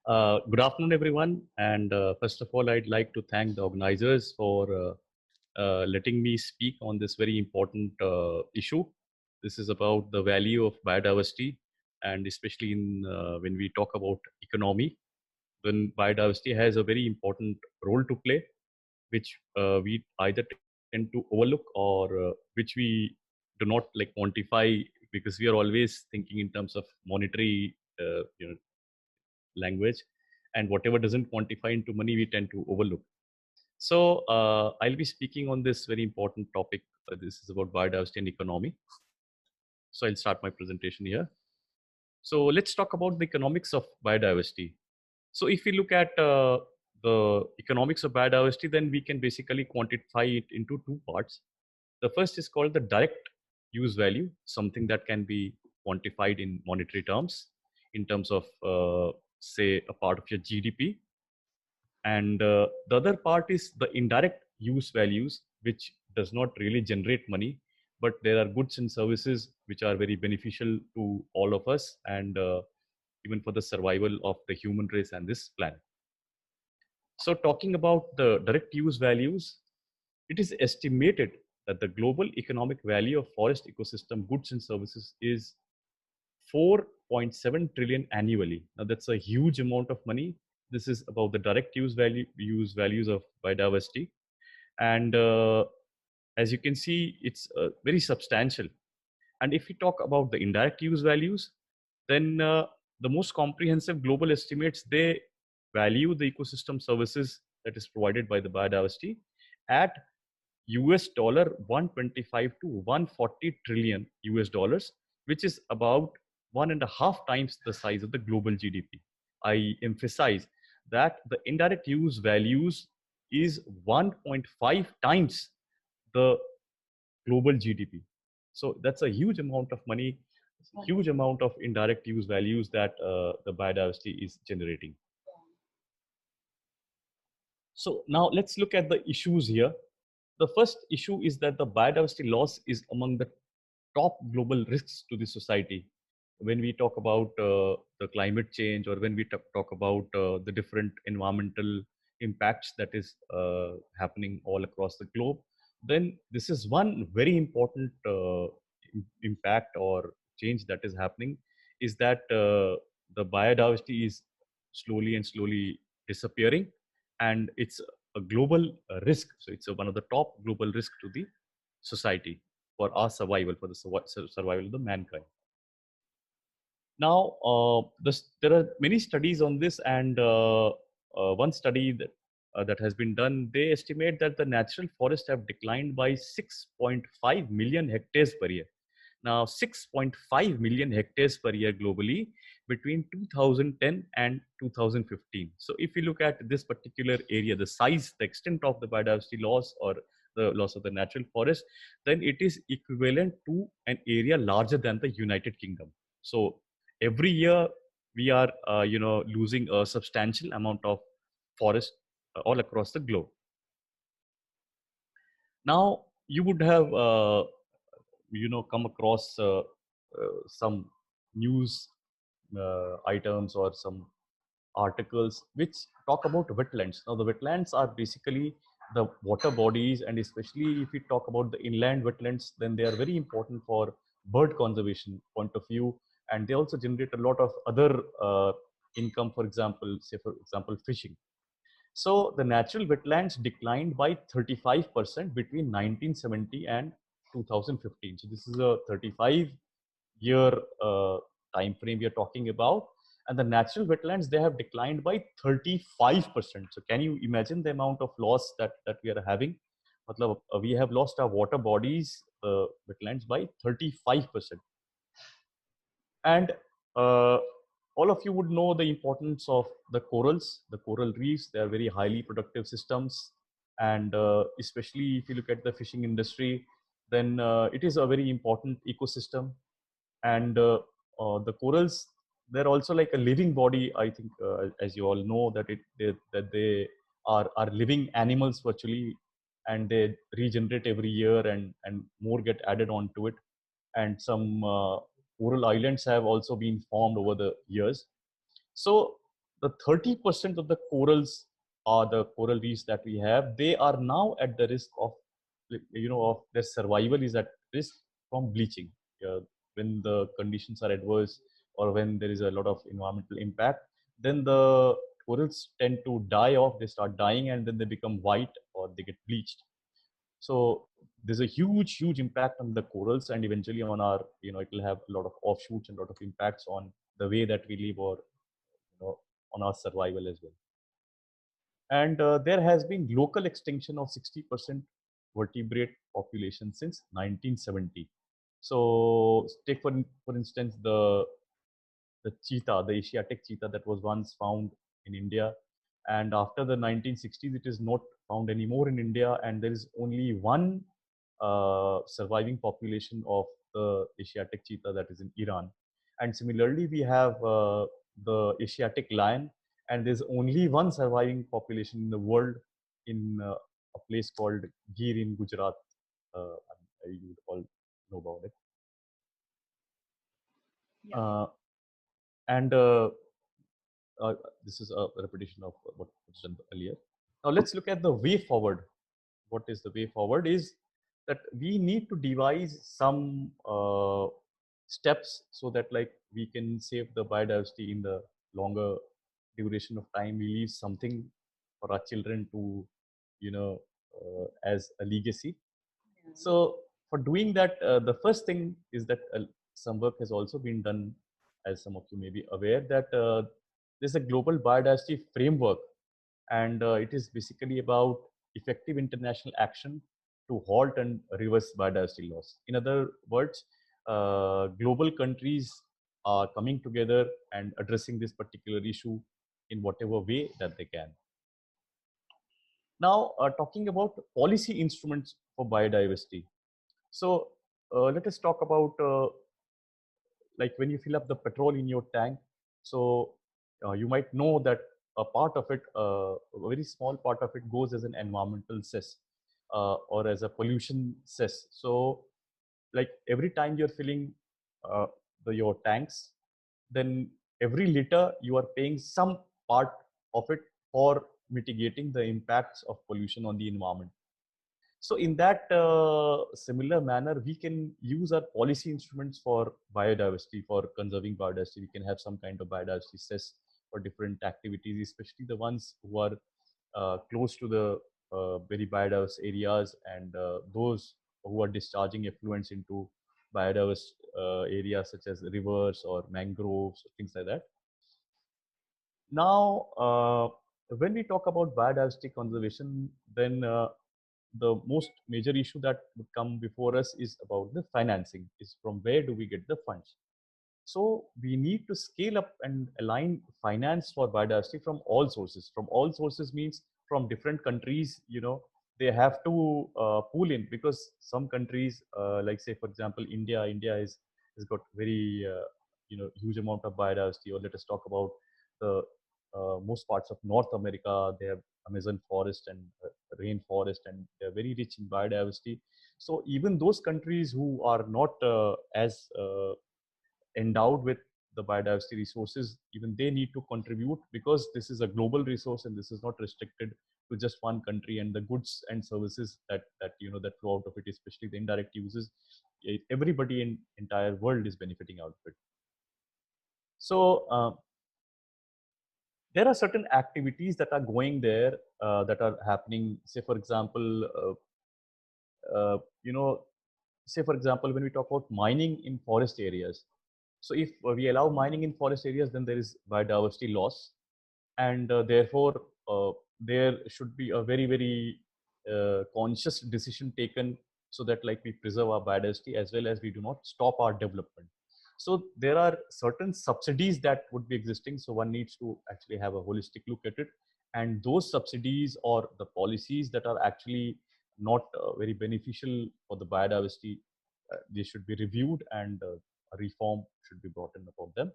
Good afternoon, everyone. And first of all, I'd like to thank the organizers for letting me speak on this very important issue. This is about the value of biodiversity, and especially when we talk about economy, then biodiversity has a very important role to play, which we either tend to overlook or which we do not like quantify because we are always thinking in terms of monetary, language, and whatever doesn't quantify into money we tend to overlook. So I'll be speaking on this very important topic. This is about biodiversity and economy. So I'll start my presentation here. So let's talk about the economics of biodiversity. So if we look at the economics of biodiversity, then we can basically quantify it into two parts. The first is called the direct use value, something that can be quantified in monetary terms, in terms of, say, a part of your GDP. And the other part is the indirect use values, which does not really generate money, but there are goods and services which are very beneficial to all of us and even for the survival of the human race and this planet. So talking about the direct use values, it is estimated that the global economic value of forest ecosystem goods and services is 4.7 trillion annually. Now that's a huge amount of money. This is about the direct use values of biodiversity, and as you can see, it's very substantial. And if we talk about the indirect use values, then the most comprehensive global estimates, they value the ecosystem services that is provided by the biodiversity at US dollar 125 to 140 trillion US dollars, which is about 1.5 times the size of the global GDP. I emphasize that the indirect use values is 1.5 times the global GDP. So that's a huge amount of money, huge amount of indirect use values that the biodiversity is generating. So now let's look at the issues here. The first issue is that the biodiversity loss is among the top global risks to the society. When we talk about the climate change, or when we talk about the different environmental impacts that is happening all across the globe, then this is one very important impact or change that is happening, is that the biodiversity is slowly and slowly disappearing, and it's a global risk. So it's one of the top global risk to the society for our survival, for the survival of the mankind. Now, there are many studies on this, and one study that has been done, they estimate that the natural forests have declined by 6.5 million hectares per year. Now, 6.5 million hectares per year globally between 2010 and 2015. So if you look at this particular area, the size, the extent of the biodiversity loss or the loss of the natural forest, then it is equivalent to an area larger than the United Kingdom. So every year we are losing a substantial amount of forest all across the globe. Now you would have come across some news items or some articles which talk about wetlands. Now the wetlands are basically the water bodies, and especially if we talk about the inland wetlands, then they are very important for bird conservation point of view, and they also generate a lot of other income, for example, say for example fishing. So the natural wetlands declined by 35% between 1970 and 2015. So this is a 35-year time frame we are talking about, and the natural wetlands, they have declined by 35%. So can you imagine the amount of loss that we are having? We have lost our water bodies, wetlands, by 35%. And all of you would know the importance of the corals, the coral reefs. They are very highly productive systems, and especially if you look at the fishing industry, then it is a very important ecosystem. And the corals, they're also like a living body. I think, as you all know, that they are living animals virtually, and they regenerate every year, and more get added on to it. And some coral islands have also been formed over the years. So the 30% of the corals or the coral reefs that we have, they are now at the risk of, of their survival is at risk from bleaching. When the conditions are adverse or when there is a lot of environmental impact, then the corals tend to die off, they start dying, and then they become white or they get bleached. So there's a huge impact on the corals, and eventually on our, it will have a lot of offshoots and a lot of impacts on the way that we live, or on our survival as well. And there has been local extinction of 60% vertebrate population since 1970. So take for instance the cheetah, the Asiatic cheetah that was once found in India. And after the 1960s, it is not found anymore in India. And there is only one surviving population of the Asiatic cheetah, that is in Iran. And similarly, we have the Asiatic lion, and there's only one surviving population in the world in a place called Gir in Gujarat. You would all know about it. Yeah. And this is a repetition of what was done earlier. Now let's look at the way forward. What is the way forward is that we need to devise some steps so that like we can save the biodiversity in the longer duration of time. We leave something for our children to, as a legacy. So for doing that, the first thing is that some work has also been done, as some of you may be aware, that there's a global biodiversity framework, and it is basically about effective international action to halt and reverse biodiversity loss. In other words, global countries are coming together and addressing this particular issue in whatever way that they can. Now, talking about policy instruments for biodiversity. So let us talk about like when you fill up the petrol in your tank. So you might know that a part of it, a very small part of it, goes as an environmental cess or as a pollution cess. So like every time you're filling your tanks, then every liter you are paying some part of it for mitigating the impacts of pollution on the environment. So in that similar manner, we can use our policy instruments for biodiversity, for conserving biodiversity. We can have some kind of biodiversity cess for different activities, especially the ones who are close to the very biodiverse areas, and those who are discharging effluents into biodiverse areas such as rivers or mangroves, things like that. Now, when we talk about biodiversity conservation, then the most major issue that would come before us is about the financing, is from where do we get the funds. So we need to scale up and align finance for biodiversity from all sources. From all sources means from different countries, they have to pool in, because some countries, like say for example India has got very huge amount of biodiversity. Or let us talk about the most parts of North America. They have Amazon forest and rainforest, and they're very rich in biodiversity. So even those countries who are not as endowed with the biodiversity resources, even they need to contribute, because this is a global resource and this is not restricted to just one country. And the goods and services that flow out of it, especially the indirect uses, everybody in entire world is benefiting out of it. So there are certain activities that are going there, that are happening. Say for example, you know say for example, when we talk about mining in forest areas. So if we allow mining in forest areas, then there is biodiversity loss, and therefore there should be a very conscious decision taken, so that like we preserve our biodiversity as well as we do not stop our development. So there are certain subsidies that would be existing, so one needs to actually have a holistic look at it. And those subsidies or the policies that are actually not very beneficial for the biodiversity, they should be reviewed, and a reform should be brought in about them.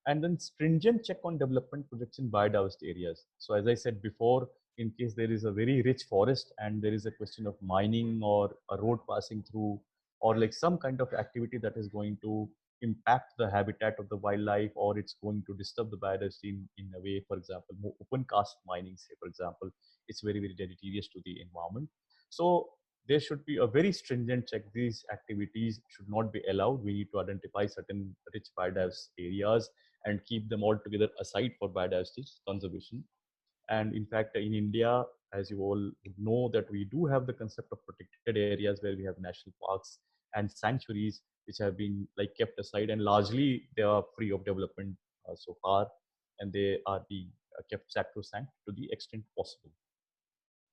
And then stringent check on development projects in biodiversity areas. So as I said before, in case there is a very rich forest and there is a question of mining or a road passing through, or like some kind of activity that is going to impact the habitat of the wildlife, or it's going to disturb the biodiversity in a way. For example, open cast mining, say for example, it's very very deleterious to the environment. So there should be a very stringent check. These activities should not be allowed. We need to identify certain rich biodiversity areas and keep them all together aside for biodiversity conservation. And in fact, in India, as you all know, that we do have the concept of protected areas where we have national parks and sanctuaries which have been like kept aside, and largely they are free of development so far, and they are being kept sacrosanct to the extent possible.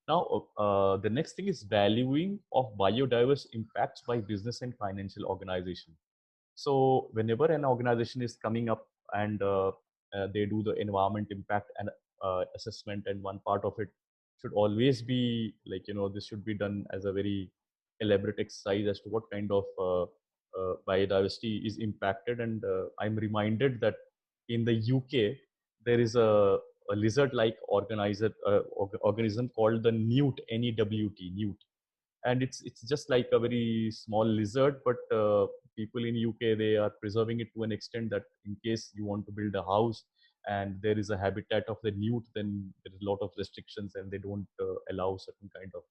Now, the next thing is valuing of biodiverse impacts by business and financial organization. So whenever an organization is coming up and they do the environment impact and assessment, and one part of it should always be like, this should be done as a very elaborate exercise as to what kind of biodiversity is impacted. And I'm reminded that in the UK, there is a lizard-like organism called the newt, N-E-W-T, newt, and it's just like a very small lizard, but people in UK, they are preserving it to an extent that in case you want to build a house and there is a habitat of the newt, then there is a lot of restrictions and they don't allow certain kind of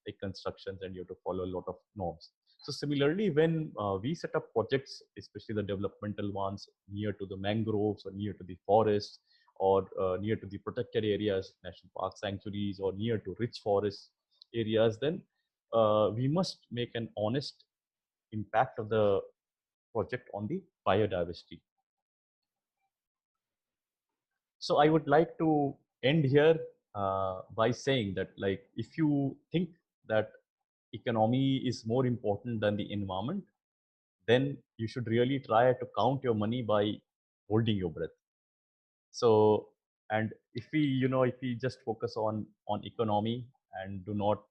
like constructions, and you have to follow a lot of norms. So similarly, when we set up projects, especially the developmental ones near to the mangroves or near to the forests, or near to the protected areas, national park sanctuaries, or near to rich forest areas, then we must make an honest impact of the project on the biodiversity. So I would like to end here by saying that, like, if you think that economy is more important than the environment, then you should really try to count your money by holding your breath. So, and if we, if we just focus on economy and do not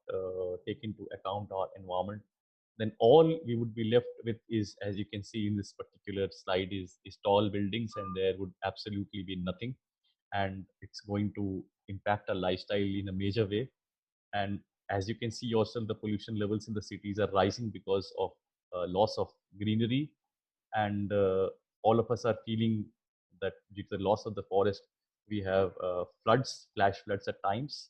take into account our environment, then all we would be left with is, as you can see in this particular slide, is tall buildings, and there would absolutely be nothing, and it's going to impact our lifestyle in a major way. And as you can see yourself, the pollution levels in the cities are rising because of loss of greenery, and all of us are feeling that due to the loss of the forest, we have floods, flash floods at times,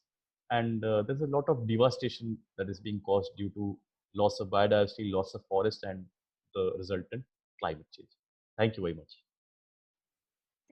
and there's a lot of devastation that is being caused due to loss of biodiversity, loss of forest, and the resultant climate change. Thank you very much.